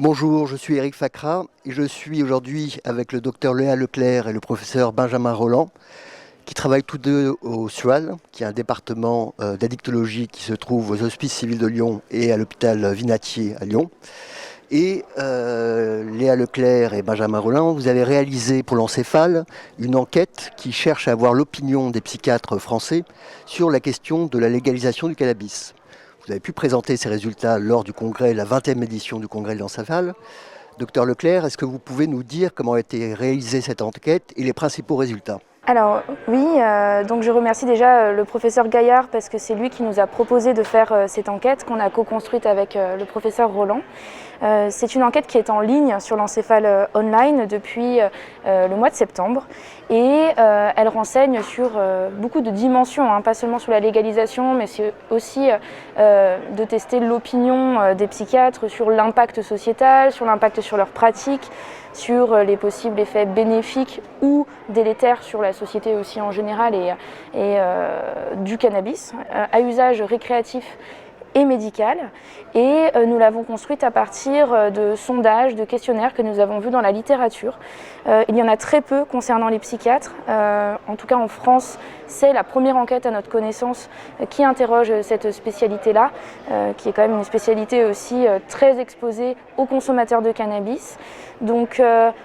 Bonjour, je suis Eric Facra et je suis aujourd'hui avec le docteur Léa Leclerc et le professeur Benjamin Rolland qui travaillent tous deux au SUAL, qui est un département d'addictologie qui se trouve aux Hospices civils de Lyon et à l'hôpital Vinatier à Lyon. Et Léa Leclerc et Benjamin Rolland, vous avez réalisé pour l'Encéphale une enquête qui cherche à avoir l'opinion des psychiatres français sur la question de la légalisation du cannabis. Vous avez pu présenter ces résultats lors du congrès, la 20e édition du congrès de l'Encéphale. Docteur Leclerc, est-ce que vous pouvez nous dire comment a été réalisée cette enquête et les principaux résultats ? Alors oui, donc je remercie déjà le professeur Gaillard parce que c'est lui qui nous a proposé de faire cette enquête qu'on a co-construite avec le professeur Rolland. C'est une enquête qui est en ligne sur l'Encéphale online depuis le mois de septembre et elle renseigne sur beaucoup de dimensions, pas seulement sur la légalisation mais c'est aussi de tester l'opinion des psychiatres sur l'impact sociétal, sur l'impact sur leurs pratiques, sur les possibles effets bénéfiques ou délétères sur la société aussi en général et du cannabis à usage récréatif et médicale. Et nous l'avons construite à partir de sondages, de questionnaires que nous avons vus dans la littérature. Il y en a très peu concernant les psychiatres. En tout cas en France, c'est la première enquête à notre connaissance qui interroge cette spécialité-là, qui est quand même une spécialité aussi très exposée aux consommateurs de cannabis. Donc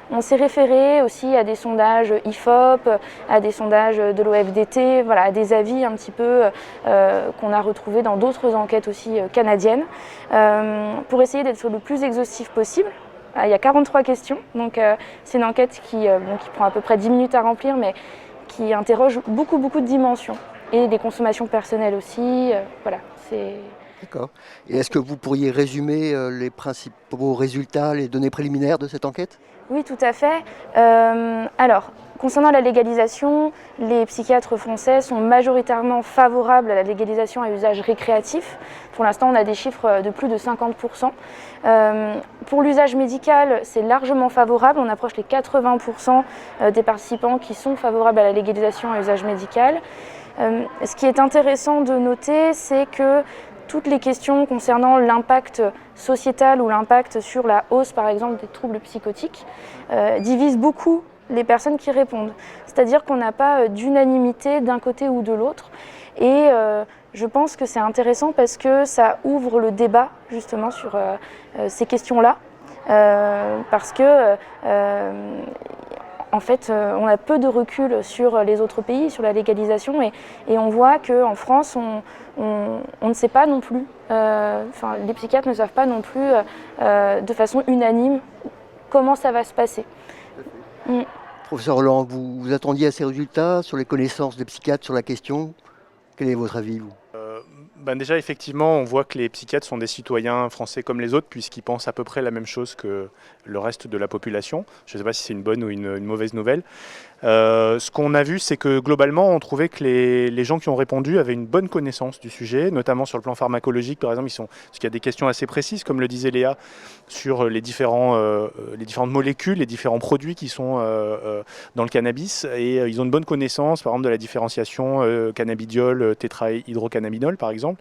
on s'est référé aussi à des sondages IFOP, à des sondages de l'OFDT, voilà, à des avis un petit peu qu'on a retrouvés dans d'autres enquêtes aussi canadiennes, pour essayer d'être le plus exhaustif possible. Il y a 43 questions, donc c'est une enquête qui prend à peu près 10 minutes à remplir, mais qui interroge beaucoup de dimensions, et des consommations personnelles aussi, voilà, c'est... D'accord. Et est-ce que vous pourriez résumer les principaux résultats, les données préliminaires de cette enquête ? Oui, tout à fait. Alors, concernant la légalisation, les psychiatres français sont majoritairement favorables à la légalisation à usage récréatif. Pour l'instant, on a des chiffres de plus de 50%. Pour l'usage médical, c'est largement favorable. On approche les 80% des participants qui sont favorables à la légalisation à usage médical. Ce qui est intéressant de noter, c'est que toutes les questions concernant l'impact sociétal ou l'impact sur la hausse, par exemple, des troubles psychotiques, divisent beaucoup les personnes qui répondent. C'est-à-dire qu'on n'a pas d'unanimité d'un côté ou de l'autre. Et je pense que c'est intéressant parce que ça ouvre le débat, justement, sur ces questions-là. Parce que... en fait, on a peu de recul sur les autres pays, sur la légalisation, et on voit qu'en France, on ne sait pas non plus, les psychiatres ne savent pas non plus de façon unanime comment ça va se passer. Professeur Rolland, vous attendiez à ces résultats sur les connaissances des psychiatres sur la question ? Quel est votre avis, vous ? Déjà, effectivement, on voit que les psychiatres sont des citoyens français comme les autres, puisqu'ils pensent à peu près la même chose que le reste de la population. Je ne sais pas si c'est une bonne ou une mauvaise nouvelle. Ce qu'on a vu, c'est que globalement, on trouvait que les gens qui ont répondu avaient une bonne connaissance du sujet, notamment sur le plan pharmacologique, par exemple, parce qu'il y a des questions assez précises, comme le disait Léa, sur les différentes molécules, les différents produits qui sont dans le cannabis, et ils ont une bonne connaissance, par exemple, de la différenciation cannabidiol, tétrahydrocannabinol, par exemple.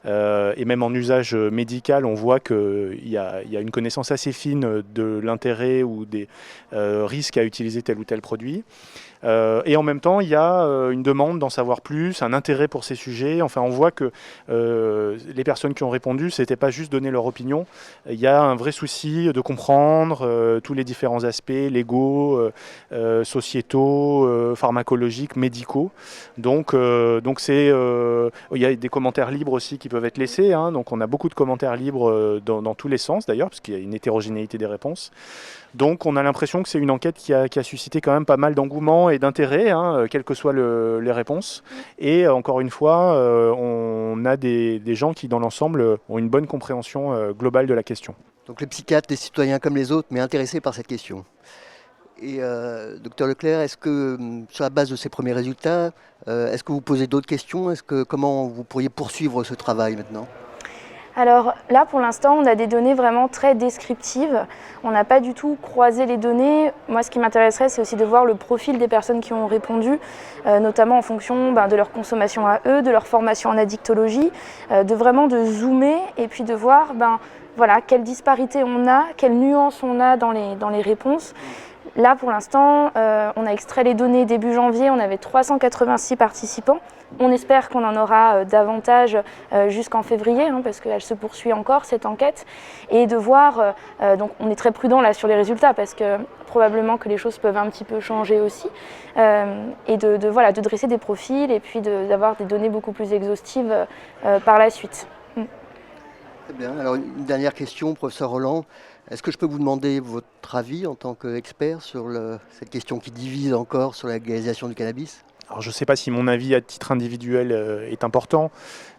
Et même en usage médical, on voit qu'il y a une connaissance assez fine de l'intérêt ou des risques à utiliser tel ou tel produit. Et en même temps, il y a une demande d'en savoir plus, un intérêt pour ces sujets. Enfin, on voit que les personnes qui ont répondu, c'était pas juste donner leur opinion. Il y a un vrai souci de comprendre tous les différents aspects légaux, sociétaux, pharmacologiques, médicaux. Donc c'est, il y a des commentaires libres aussi qui peuvent être laissés. Donc on a beaucoup de commentaires libres dans tous les sens d'ailleurs, parce qu'il y a une hétérogénéité des réponses. Donc on a l'impression que c'est une enquête qui a suscité quand même pas mal d'engouement et d'intérêt, quelles que soient les réponses. Et encore une fois, on a des gens qui, dans l'ensemble, ont une bonne compréhension globale de la question. Donc les psychiatres, des citoyens comme les autres, mais intéressés par cette question. Et docteur Leclerc, est-ce que, sur la base de ces premiers résultats, est-ce que vous posez d'autres questions ? Comment vous pourriez poursuivre ce travail maintenant ? Alors là, pour l'instant, on a des données vraiment très descriptives. On n'a pas du tout croisé les données. Moi, ce qui m'intéresserait, c'est aussi de voir le profil des personnes qui ont répondu, notamment en fonction de leur consommation à eux, de leur formation en addictologie, de vraiment de zoomer et puis de voir voilà, quelle disparité on a, quelle nuance on a dans les réponses. Là, pour l'instant, on a extrait les données début janvier, on avait 386 participants. On espère qu'on en aura davantage jusqu'en février, parce qu'elle se poursuit encore, cette enquête. Et de voir, donc on est très prudent là sur les résultats, parce que probablement que les choses peuvent un petit peu changer aussi. Et voilà, de dresser des profils et puis d'avoir des données beaucoup plus exhaustives par la suite. Très bien. Alors, une dernière question, professeur Roland. Est-ce que je peux vous demander votre avis en tant qu'expert sur cette question qui divise encore sur la légalisation du cannabis ? Alors je ne sais pas si mon avis à titre individuel est important.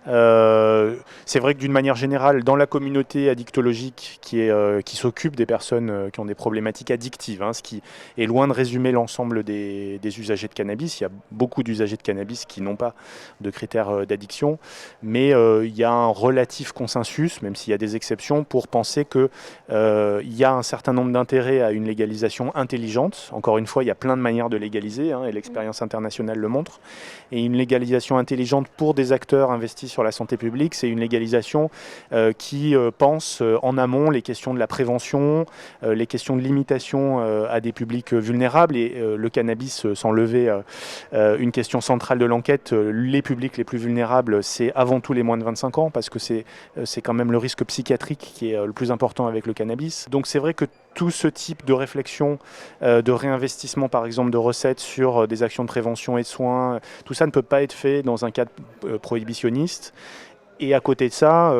C'est vrai que d'une manière générale, dans la communauté addictologique qui s'occupe des personnes qui ont des problématiques addictives, ce qui est loin de résumer l'ensemble des usagers de cannabis, il y a beaucoup d'usagers de cannabis qui n'ont pas de critères d'addiction, mais il y a un relatif consensus, même s'il y a des exceptions, pour penser qu'il y a un certain nombre d'intérêts à une légalisation intelligente. Encore une fois, il y a plein de manières de légaliser, et l'expérience internationale le montre. Et une légalisation intelligente pour des acteurs investis sur la santé publique, c'est une légalisation qui pense en amont les questions de la prévention, les questions de limitation à des publics vulnérables, et le cannabis sans lever une question centrale de l'enquête, les publics les plus vulnérables, c'est avant tout les moins de 25 ans, parce que c'est quand même le risque psychiatrique qui est le plus important avec le cannabis. Donc c'est vrai que tout ce type de réflexion, de réinvestissement par exemple de recettes sur des actions de prévention et de soins, tout ça ne peut pas être fait dans un cadre prohibitionniste. Et à côté de ça,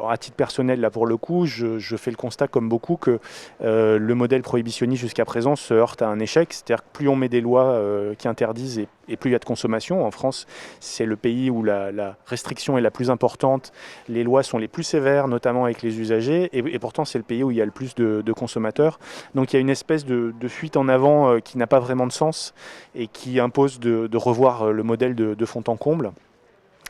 à titre personnel, là pour le coup, je fais le constat comme beaucoup que le modèle prohibitionniste jusqu'à présent se heurte à un échec. C'est-à-dire que plus on met des lois qui interdisent et plus il y a de consommation. En France, c'est le pays où la restriction est la plus importante. Les lois sont les plus sévères, notamment avec les usagers. Et pourtant, c'est le pays où il y a le plus de consommateurs. Donc il y a une espèce de fuite en avant qui n'a pas vraiment de sens et qui impose de revoir le modèle de fond en comble.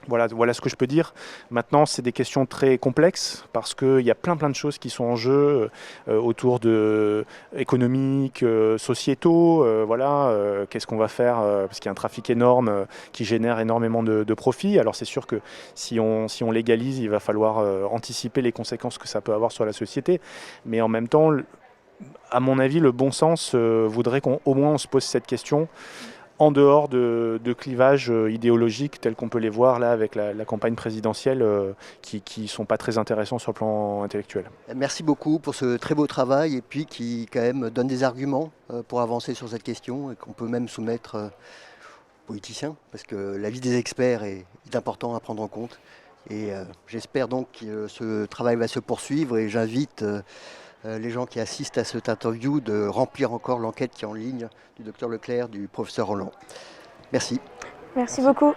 Voilà ce que je peux dire. Maintenant, c'est des questions très complexes parce qu'il y a plein de choses qui sont en jeu autour de économiques, sociétaux. Qu'est-ce qu'on va faire parce qu'il y a un trafic énorme qui génère énormément de profits. Alors c'est sûr que si on légalise, il va falloir anticiper les conséquences que ça peut avoir sur la société. Mais en même temps, à mon avis, le bon sens voudrait qu'au moins on se pose cette question en dehors de clivages idéologiques tels qu'on peut les voir là avec la campagne présidentielle qui ne sont pas très intéressants sur le plan intellectuel. Merci beaucoup pour ce très beau travail et puis qui quand même donne des arguments pour avancer sur cette question et qu'on peut même soumettre aux politiciens parce que l'avis des experts est important à prendre en compte. Et j'espère donc que ce travail va se poursuivre et j'invite les gens qui assistent à cette interview de remplir encore l'enquête qui est en ligne du docteur Leclerc, du professeur Roland. Merci. Merci beaucoup.